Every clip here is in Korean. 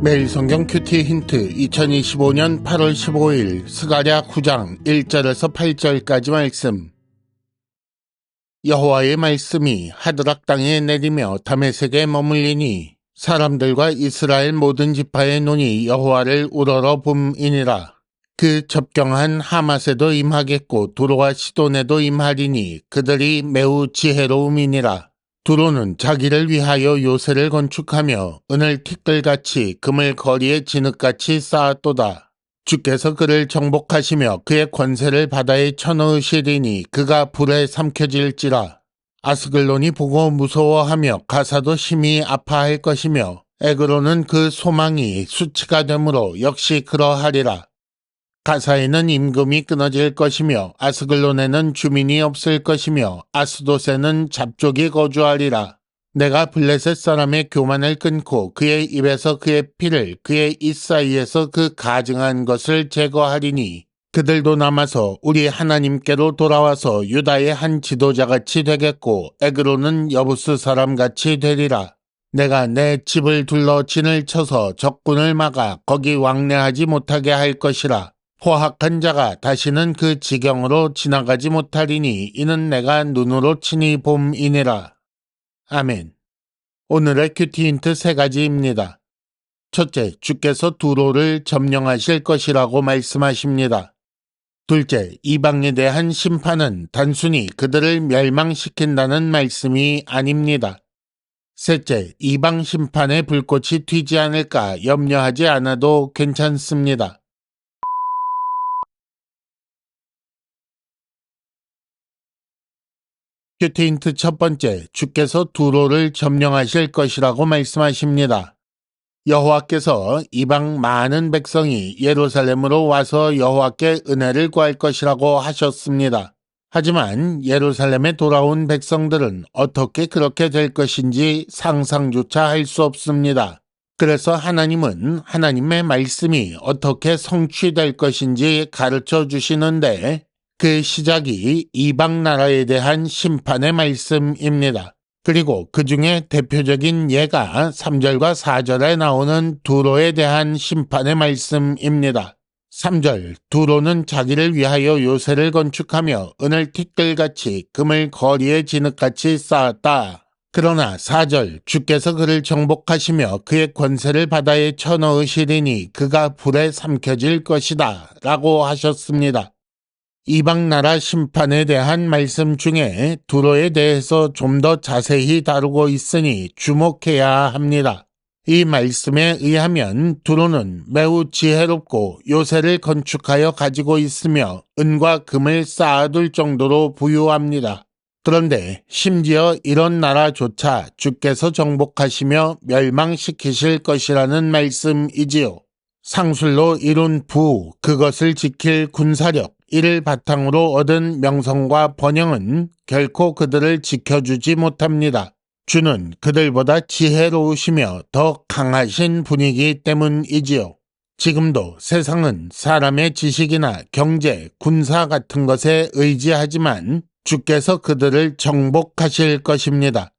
매일 성경 큐티 힌트 2025년 8월 15일 스가랴 9장 1절에서 8절까지 말씀. 여호와의 말씀이 하드락 땅에 내리며 다메섹에 머물리니 사람들과 이스라엘 모든 지파의 눈이 여호와를 우러러 봄이니라. 그 접경한 하맛에도 임하겠고 두로와 시돈에도 임하리니 그들이 매우 지혜로움이니라. 두로는 자기를 위하여 요새를 건축하며 은을 티끌같이 금을 거리에 진흙같이 쌓았도다. 주께서 그를 정복하시며 그의 권세를 바다에 쳐넣으시리니 그가 불에 삼켜질지라. 아스글론이 보고 무서워하며 가사도 심히 아파할 것이며 에그로는 그 소망이 수치가 되므로 역시 그러하리라. 가사에는 임금이 끊어질 것이며 아스글론에는 주민이 없을 것이며 아스돗에는 잡족이 거주하리라. 내가 블레셋 사람의 교만을 끊고 그의 입에서 그의 피를 그의 입 사이에서 그 가증한 것을 제거하리니 그들도 남아서 우리 하나님께로 돌아와서 유다의 한 지도자같이 되겠고 에그로는 여부스 사람같이 되리라. 내가 내 집을 둘러 진을 쳐서 적군을 막아 거기 왕래하지 못하게 할 것이라. 포악한 자가 다시는 그 지경으로 지나가지 못하리니 이는 내가 눈으로 치니 봄이니라. 아멘. 오늘의 큐티 힌트 세 가지입니다. 첫째, 주께서 두로를 점령하실 것이라고 말씀하십니다. 둘째, 이방에 대한 심판은 단순히 그들을 멸망시킨다는 말씀이 아닙니다. 셋째, 이방 심판의 불꽃이 튀지 않을까 염려하지 않아도 괜찮습니다. 큐티 힌트 첫 번째, 주께서 두로를 점령하실 것이라고 말씀하십니다. 여호와께서 이방 많은 백성이 예루살렘으로 와서 여호와께 은혜를 구할 것이라고 하셨습니다. 하지만 예루살렘에 돌아온 백성들은 어떻게 그렇게 될 것인지 상상조차 할 수 없습니다. 그래서 하나님은 하나님의 말씀이 어떻게 성취될 것인지 가르쳐 주시는데 그 시작이 이방 나라에 대한 심판의 말씀입니다. 그리고 그 중에 대표적인 예가 3절과 4절에 나오는 두로에 대한 심판의 말씀입니다. 3절, 두로는 자기를 위하여 요새를 건축하며 은을 티끌같이 금을 거리에 진흙같이 쌓았다. 그러나 4절, 주께서 그를 정복하시며 그의 권세를 바다에 쳐넣으시리니 그가 불에 삼켜질 것이다 라고 하셨습니다. 이방 나라 심판에 대한 말씀 중에 두로에 대해서 좀 더 자세히 다루고 있으니 주목해야 합니다. 이 말씀에 의하면 두로는 매우 지혜롭고 요새를 건축하여 가지고 있으며 은과 금을 쌓아둘 정도로 부유합니다. 그런데 심지어 이런 나라조차 주께서 정복하시며 멸망시키실 것이라는 말씀이지요. 상술로 이룬 부, 그것을 지킬 군사력, 이를 바탕으로 얻은 명성과 번영은 결코 그들을 지켜주지 못합니다. 주는 그들보다 지혜로우시며 더 강하신 분이기 때문이지요. 지금도 세상은 사람의 지식이나 경제, 군사 같은 것에 의지하지만 주께서 그들을 정복하실 것입니다.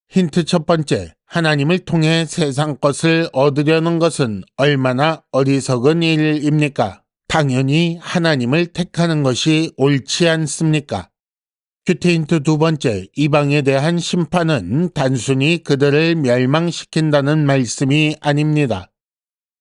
힌트 첫 번째, 하나님을 통해 세상 것을 얻으려는 것은 얼마나 어리석은 일입니까? 당연히 하나님을 택하는 것이 옳지 않습니까? 큐티 힌트 두 번째, 이방에 대한 심판은 단순히 그들을 멸망시킨다는 말씀이 아닙니다.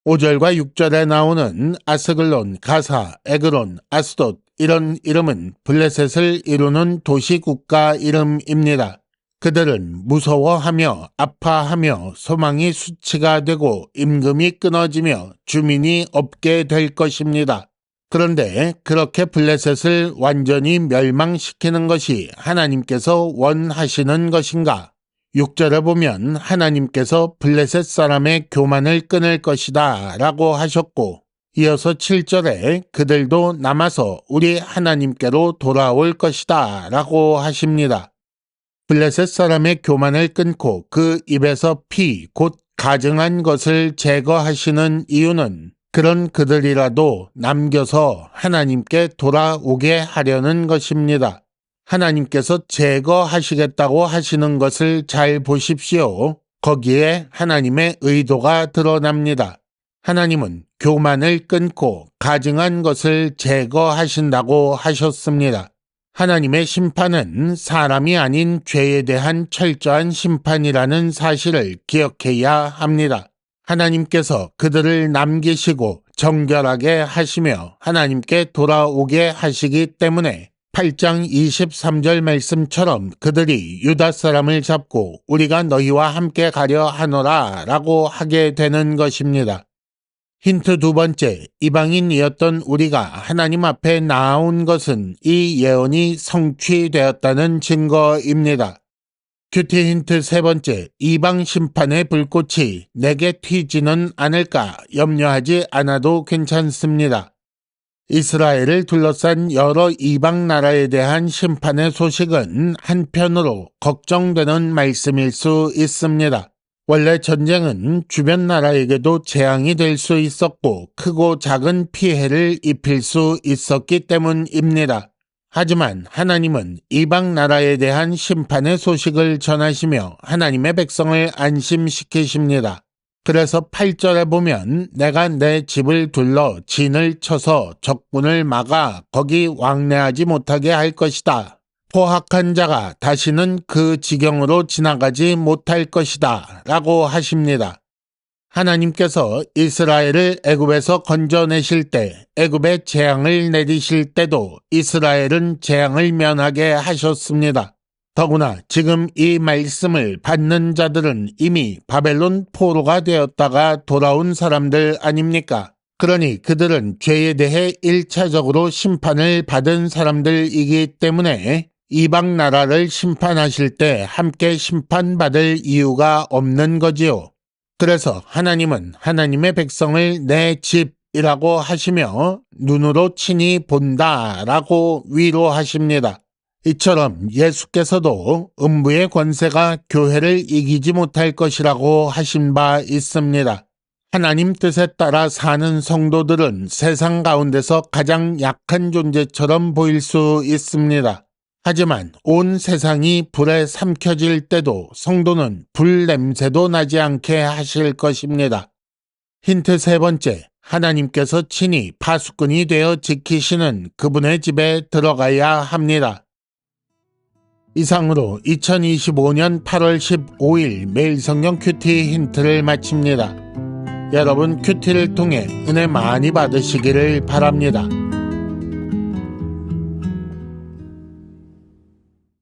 5절과 6절에 나오는 아스글론, 가사, 에그론, 아스돗 이런 이름은 블레셋을 이루는 도시국가 이름입니다. 그들은 무서워하며 아파하며 소망이 수치가 되고 임금이 끊어지며 주민이 없게 될 것입니다. 그런데 그렇게 블레셋을 완전히 멸망시키는 것이 하나님께서 원하시는 것인가? 6절에 보면 하나님께서 블레셋 사람의 교만을 끊을 것이다 라고 하셨고 이어서 7절에 그들도 남아서 우리 하나님께로 돌아올 것이다 라고 하십니다. 블레셋 사람의 교만을 끊고 그 입에서 피, 곧 가증한 것을 제거하시는 이유는 그런 그들이라도 남겨서 하나님께 돌아오게 하려는 것입니다. 하나님께서 제거하시겠다고 하시는 것을 잘 보십시오. 거기에 하나님의 의도가 드러납니다. 하나님은 교만을 끊고 가증한 것을 제거하신다고 하셨습니다. 하나님의 심판은 사람이 아닌 죄에 대한 철저한 심판이라는 사실을 기억해야 합니다. 하나님께서 그들을 남기시고 정결하게 하시며 하나님께 돌아오게 하시기 때문에 8장 23절 말씀처럼 그들이 유다 사람을 잡고 우리가 너희와 함께 가려 하노라 라고 하게 되는 것입니다. 힌트 두 번째, 이방인이었던 우리가 하나님 앞에 나아온 것은 이 예언이 성취되었다는 증거입니다. 큐티 힌트 세 번째, 이방 심판의 불꽃이 내게 튀지는 않을까 염려하지 않아도 괜찮습니다. 이스라엘을 둘러싼 여러 이방 나라에 대한 심판의 소식은 한편으로 걱정되는 말씀일 수 있습니다. 원래 전쟁은 주변 나라에게도 재앙이 될 수 있었고 크고 작은 피해를 입힐 수 있었기 때문입니다. 하지만 하나님은 이방 나라에 대한 심판의 소식을 전하시며 하나님의 백성을 안심시키십니다. 그래서 8절에 보면 내가 내 집을 둘러 진을 쳐서 적군을 막아 거기 왕래하지 못하게 할 것이다. 포악한 자가 다시는 그 지경으로 지나가지 못할 것이다 라고 하십니다. 하나님께서 이스라엘을 애굽에서 건져내실 때 애굽에 재앙을 내리실 때도 이스라엘은 재앙을 면하게 하셨습니다. 더구나 지금 이 말씀을 받는 자들은 이미 바벨론 포로가 되었다가 돌아온 사람들 아닙니까? 그러니 그들은 죄에 대해 1차적으로 심판을 받은 사람들이기 때문에 이방 나라를 심판하실 때 함께 심판받을 이유가 없는 거지요. 그래서 하나님은 하나님의 백성을 내 집이라고 하시며 눈으로 친히 본다라고 위로하십니다. 이처럼 예수께서도 음부의 권세가 교회를 이기지 못할 것이라고 하신 바 있습니다. 하나님 뜻에 따라 사는 성도들은 세상 가운데서 가장 약한 존재처럼 보일 수 있습니다. 하지만 온 세상이 불에 삼켜질 때도 성도는 불 냄새도 나지 않게 하실 것입니다. 힌트 세 번째, 하나님께서 친히 파수꾼이 되어 지키시는 그분의 집에 들어가야 합니다. 이상으로 2025년 8월 15일 매일 성경 큐티 힌트를 마칩니다. 여러분 큐티를 통해 은혜 많이 받으시기를 바랍니다.